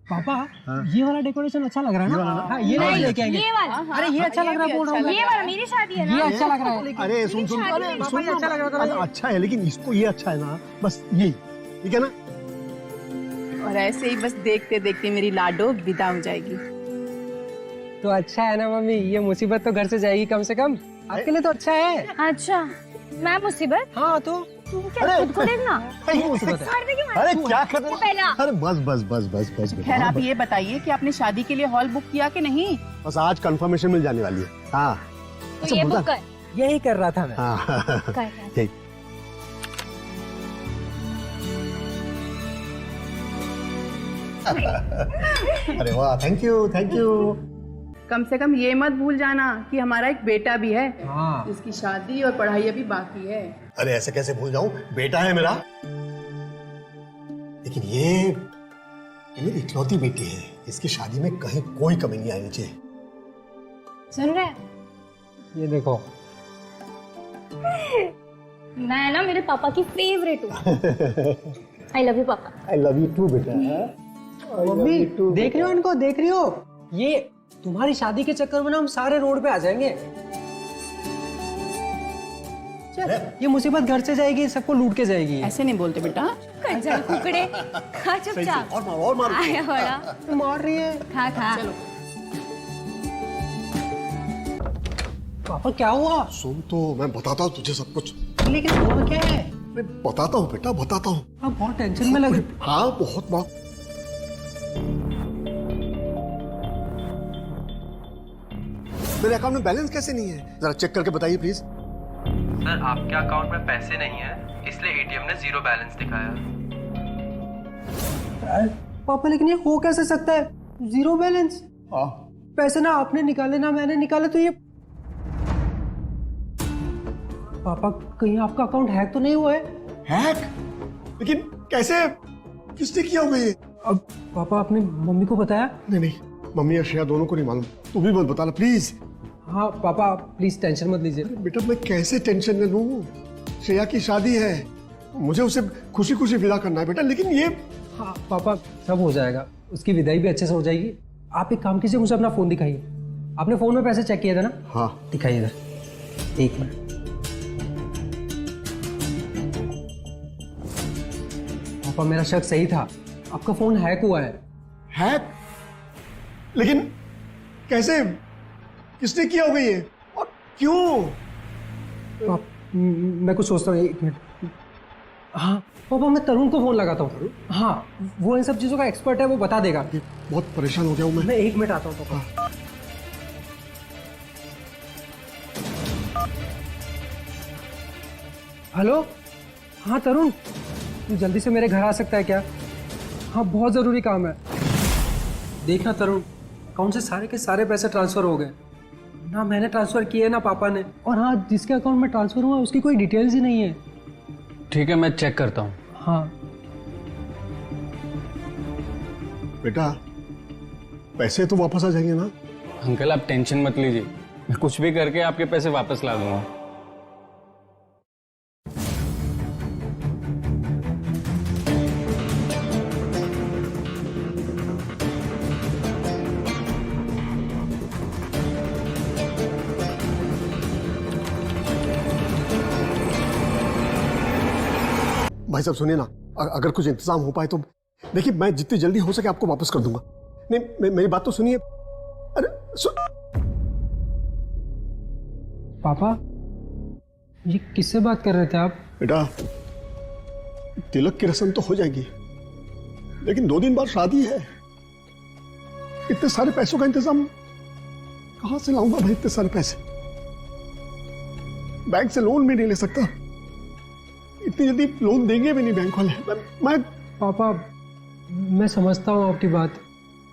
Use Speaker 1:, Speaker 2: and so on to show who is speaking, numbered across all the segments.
Speaker 1: पापा ये वाला डेकोरेशन अच्छा लग रहा है ना? हाँ ये वाला लेके आएंगे।
Speaker 2: ये वाला।
Speaker 1: अरे ये अच्छा लग रहा है, बोल रहा हूँ।
Speaker 2: ये वाला मेरी शादी है ना।
Speaker 1: ये अच्छा लग रहा है।
Speaker 3: अरे सुन सुन, अरे
Speaker 1: पापा ये अच्छा लग रहा था।
Speaker 3: अच्छा है, लेकिन इसको ये अच्छा है ना, बस यही ठीक है ना।
Speaker 4: और ऐसे ही बस देखते देखते मेरी लाडो विदा हो जाएगी।
Speaker 1: तो अच्छा है ना मम्मी, ये मुसीबत तो घर से जाएगी कम से कम। आपके लिए तो अच्छा है।
Speaker 2: अच्छा मैं मुसीबत?
Speaker 1: हाँ तो
Speaker 2: तुम क्या खुद को देखना?
Speaker 1: ये मुसीबत है।
Speaker 2: मार देगी, मार
Speaker 3: अरे
Speaker 2: देगी।
Speaker 3: क्या कर रहे
Speaker 2: पहला।
Speaker 3: हो? अरे बस बस बस बस बस
Speaker 4: खैर आप ये बताइए कि आपने शादी के लिए हॉल बुक किया कि नहीं?
Speaker 3: बस आज कंफर्मेशन मिल जाने वाली है। हाँ
Speaker 2: तो ये बुक कर।
Speaker 1: यही कर रहा था मैं।
Speaker 3: हाँ
Speaker 2: कर।
Speaker 3: ठीक। अरे वाह, थैंक यू थैंक यू।
Speaker 4: कम से कम ये मत भूल जाना कि हमारा एक बेटा भी है,
Speaker 1: हाँ
Speaker 4: जिसकी शादी और पढ़ाई अभी बाकी है।
Speaker 3: अरे ऐसे कैसे भूल जाऊं, बेटा है मेरा। लेकिन ये मेरी इकलौती बेटी है, इसकी शादी में कहीं कोई कमी नहीं आनी चाहिए।
Speaker 2: सुन रहे?
Speaker 1: ये देखो,
Speaker 2: मैं ना मेरे पापा की फेवरेट हूँ। आई लव यू पापा।
Speaker 3: आई लव यू टू बेटा।
Speaker 1: मम्मी देख रही हो इनको, देख रही हो? ये तुम्हारी शादी के चक्कर में ना हम सारे रोड पे आ जाएंगे। ये मुसीबत घर से जाएगी, सबको लूट के जाएगी।
Speaker 4: ऐसे नहीं बोलते बेटा।
Speaker 2: कंजर कुकड़े, खा चुपचाप।
Speaker 3: और मार
Speaker 2: आया बड़ा,
Speaker 1: तो मार रही है।
Speaker 2: खा खा।
Speaker 1: पापा क्या हुआ?
Speaker 3: सुन तो, मैं बताता हूँ तुझे सब कुछ।
Speaker 1: लेकिन हुआ क्या है?
Speaker 3: मैं बताता हूँ बेटा, बताता हूँ।
Speaker 1: आप बहुत टेंशन में लगे।
Speaker 3: हाँ बहुत बहुत। मेरे अकाउंट में बैलेंस कैसे नहीं है, जरा चेक करके बताइए प्लीज।
Speaker 5: सर आपके अकाउंट में पैसे नहीं है, इसलिए एटीएम ने जीरो बैलेंस दिखाया।
Speaker 1: पापा लेकिन ये हो कैसे सकता है? Zero balance?
Speaker 3: हाँ
Speaker 1: पैसे ना आपने निकाले ना मैंने निकाले, तो ये पापा कहीं आपका अकाउंट हैक तो नहीं हुआ है?
Speaker 3: हैक? लेकिन कैसे, किसने किया होगा ये?
Speaker 1: अब पापा आपने मम्मी को बताया?
Speaker 3: नहीं नहीं, मम्मी और श्रेया दोनों को नहीं मालूम, तू भी मत बताना प्लीज।
Speaker 1: हाँ पापा प्लीज टेंशन मत लीजिए।
Speaker 3: बेटा मैं कैसे टेंशन में लूं, श्रेया की शादी है, मुझे उसे खुशी खुशी विदा करना है बेटा। लेकिन ये
Speaker 1: हाँ पापा सब हो जाएगा, उसकी विदाई भी अच्छे से हो जाएगी। आप एक काम कीजिए, मुझे अपना फोन दिखाइए। आपने फोन में पैसे चेक किए थे ना?
Speaker 3: हाँ
Speaker 1: दिखाइए इधर, एक मिनट। पापा मेरा शक सही था, आपका फोन हैक हुआ है।
Speaker 3: हैक? लेकिन कैसे, किसने किया होगा ये और क्यों?
Speaker 1: मैं कुछ सोचता हूँ, एक मिनट। हाँ पापा मैं तरुण को फोन लगाता हूँ। हाँ वो इन सब चीजों का एक्सपर्ट है, वो बता देगा।
Speaker 3: बहुत परेशान हो गया हूँ मैं।
Speaker 1: मैं एक मिनट आता हूँ पापा। हेलो, हाँ तरुण, तू जल्दी से मेरे घर आ सकता है क्या? हाँ बहुत जरूरी काम है। देखना तरुण, अकाउंट से सारे के सारे पैसे ट्रांसफर हो गए। ना मैंने ट्रांसफर किए ना पापा ने, और हाँ जिसके अकाउंट में ट्रांसफर हुआ उसकी कोई डिटेल्स ही नहीं है।
Speaker 5: ठीक है मैं चेक करता हूँ।
Speaker 1: हाँ
Speaker 3: बेटा पैसे तो वापस आ जाएंगे ना?
Speaker 5: अंकल आप टेंशन मत लीजिए, मैं कुछ भी करके आपके पैसे वापस ला दूंगा।
Speaker 3: भाई साहब सुनिए ना, अगर कुछ इंतजाम हो पाए तो देखिए, मैं जितनी जल्दी हो सके आपको वापस कर दूंगा। नहीं मेरी बात तो सुनिए। अरे
Speaker 1: पापा ये किससे बात कर रहे थे आप?
Speaker 3: बेटा तिलक की रस्म तो हो जाएगी, लेकिन 2 दिन बाद शादी है। इतने सारे पैसों का इंतजाम कहां से लाऊंगा भाई? इतने सारे पैसे बैंक से लोन भी नहीं ले सकता, इतनी जल्दी लोन देंगे भी नहीं बैंक वाले। मैं
Speaker 1: पापा मैं समझता हूँ आपकी बात।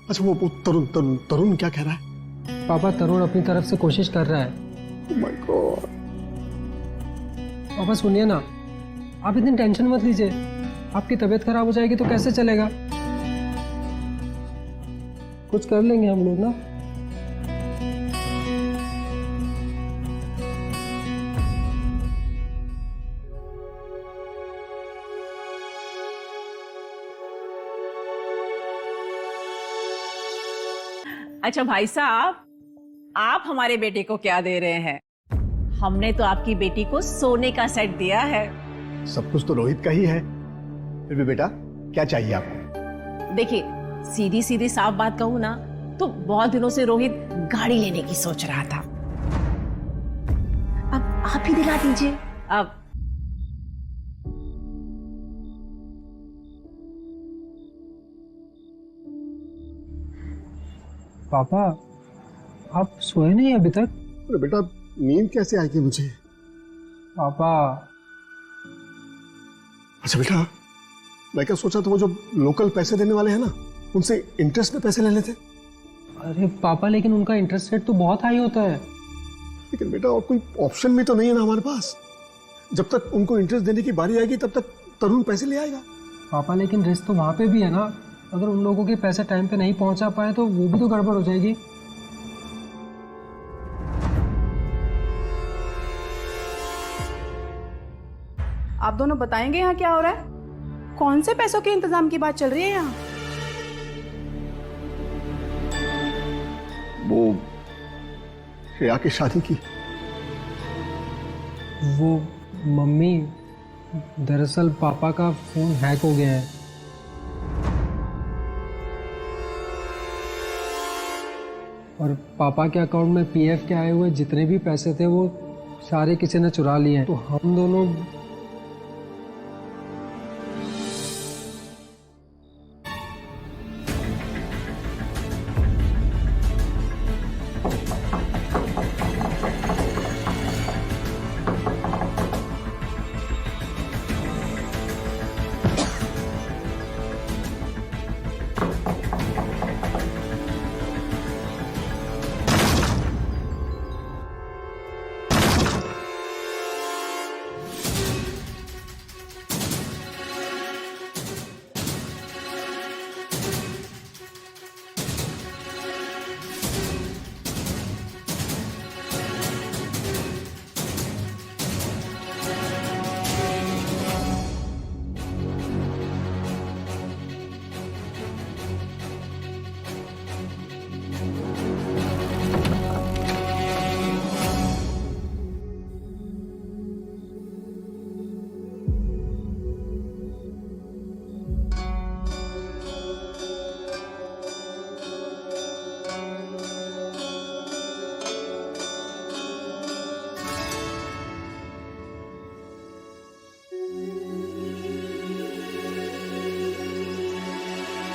Speaker 3: अच्छा वो तरुण तरुण तरुण क्या कह रहा है?
Speaker 1: पापा तरुण अपनी तरफ से कोशिश कर रहा है।
Speaker 3: Oh my God।
Speaker 1: पापा सुनिए ना, आप इतनी टेंशन मत लीजिए। आपकी तबीयत खराब हो जाएगी तो कैसे चलेगा? कुछ कर लेंगे हम लोग ना।
Speaker 4: अच्छा भाई साहब, आप हमारे बेटे को क्या दे रहे हैं? हमने तो आपकी बेटी को सोने का सेट दिया है।
Speaker 3: सब कुछ तो रोहित का ही है, फिर भी बेटा क्या चाहिए आपको?
Speaker 4: देखिए, सीधी सीधी साफ बात कहूँ ना तो बहुत दिनों से रोहित गाड़ी लेने की सोच रहा था। अब आप ही दिला दीजिए। अब
Speaker 1: पापा आप सोए नहीं अभी तक?
Speaker 3: अरे बेटा नींद कैसे आएगी मुझे?
Speaker 1: पापा
Speaker 3: अच्छा बेटा, मैं क्या सोचा था वो जो लोकल पैसे देने वाले हैं ना, उनसे इंटरेस्ट पे पैसे ले लेते।
Speaker 1: अरे पापा लेकिन उनका इंटरेस्ट रेट तो बहुत हाई होता है।
Speaker 3: लेकिन बेटा और कोई ऑप्शन भी तो नहीं है ना हमारे पास। जब तक उनको इंटरेस्ट देने की बारी आएगी तब तक तरुण पैसे ले आएगा।
Speaker 1: पापा लेकिन रिस्क तो वहाँ पे भी है ना, अगर उन लोगों के पैसे टाइम पे नहीं पहुँचा पाए तो वो भी तो गड़बड़ हो जाएगी।
Speaker 4: आप दोनों बताएंगे यहाँ क्या हो रहा है? कौन से पैसों के इंतजाम की बात चल रही है यहाँ?
Speaker 3: वो श्रेया की शादी की।
Speaker 1: वो मम्मी, दरअसल पापा का फोन हैक हो गया है। और पापा के अकाउंट में पीएफ के आए हुए जितने भी पैसे थे वो सारे किसी ने चुरा लिए हैं। तो हम दोनों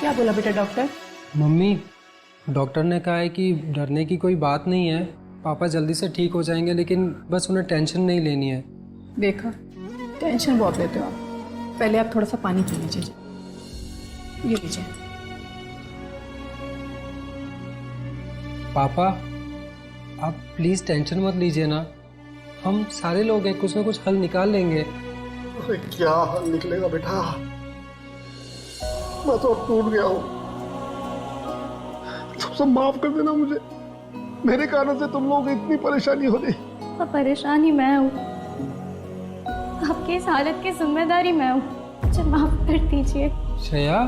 Speaker 4: क्या बोला बेटा डॉक्टर?
Speaker 1: मम्मी, डॉक्टर ने कहा है कि डरने की कोई बात नहीं है, पापा जल्दी से ठीक हो जाएंगे, लेकिन बस उन्हें टेंशन नहीं लेनी है।
Speaker 6: देखा, टेंशन बहुत लेते हो आप। पहले आप थोड़ा सा पानी पी लीजिए। ये लीजिए।
Speaker 1: पापा आप प्लीज टेंशन मत लीजिए ना, हम सारे लोग हैं, कुछ ना कुछ हल निकाल लेंगे।
Speaker 3: अरे क्या हल निकलेगा बेटा, मैं तो अब टूट गया हूँ। तुम सब माफ कर देना मुझे, मेरे कारण से तुम लोग इतनी परेशानी हो रही।
Speaker 2: अब परेशानी मैं हूँ, आपकी इस हालत की जिम्मेदारी मैं हूँ, मुझे माफ कर दीजिए।
Speaker 1: श्रेया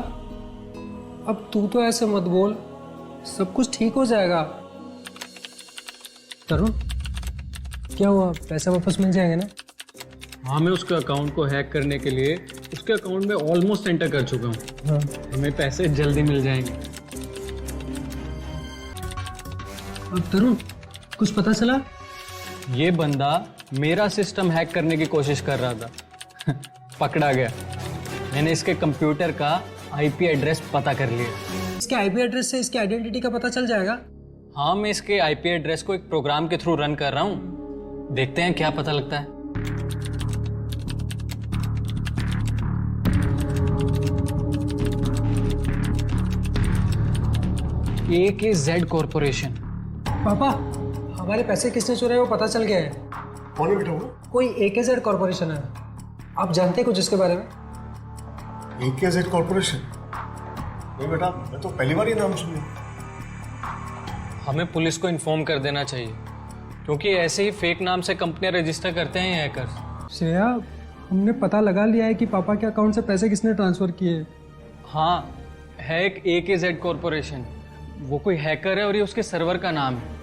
Speaker 1: अब तू तो ऐसे मत बोल, सब कुछ ठीक हो जाएगा। तरुण क्या हुआ, पैसा वापस मिल जाएंगे ना?
Speaker 7: हाँ, मैं उसके अकाउंट को हैक करने के लिए उसके अकाउंट में ऑलमोस्ट एंटर कर चुका हूँ।
Speaker 1: हाँ।
Speaker 7: हमें पैसे जल्दी मिल जाएंगे।
Speaker 1: अब तरुण कुछ पता चला?
Speaker 7: ये बंदा मेरा सिस्टम हैक करने की कोशिश कर रहा था पकड़ा गया। मैंने इसके कंप्यूटर का आईपी एड्रेस पता कर लिया।
Speaker 1: इसके आईपी एड्रेस से इसकी आइडेंटिटी का पता चल जाएगा?
Speaker 7: हाँ, मैं इसके आईपी एड्रेस को एक प्रोग्राम के थ्रू रन कर रहा हूँ, देखते हैं क्या पता लगता है। AKZ corporation.
Speaker 1: पापा हमारे पैसे किसने चुराए वो पता चल गया है।
Speaker 3: कौन है बेटा वो?
Speaker 1: कोई AKZ कॉर्पोरेशन है, आप जानते हैं कुछ इसके बारे में?
Speaker 3: AKZ corporation? नहीं बेटा, मैं तो पहली बार ये नाम सुना।
Speaker 7: हमें पुलिस को इन्फॉर्म कर देना चाहिए, क्योंकि ऐसे ही फेक नाम से कंपनियां रजिस्टर करते हैं ये हैकर्स।
Speaker 1: श्रेया हमने पता लगा लिया है कि पापा के अकाउंट से पैसे किसने ट्रांसफर किए।
Speaker 7: हाँ, है एक AKZ कॉर्पोरेशन, वो कोई हैकर है और ये उसके सर्वर का नाम है।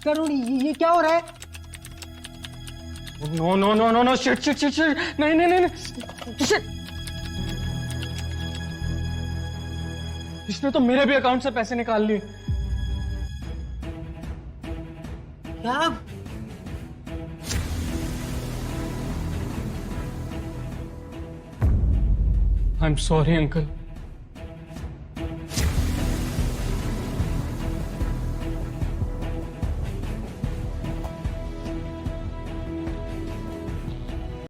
Speaker 1: तरुण ये क्या हो रहा है?
Speaker 7: No no no no no, shit shit shit shit, नहीं नहीं नहीं शिट। इसने तो मेरे भी अकाउंट से पैसे निकाल लिए।
Speaker 1: क्या?
Speaker 7: I am sorry uncle.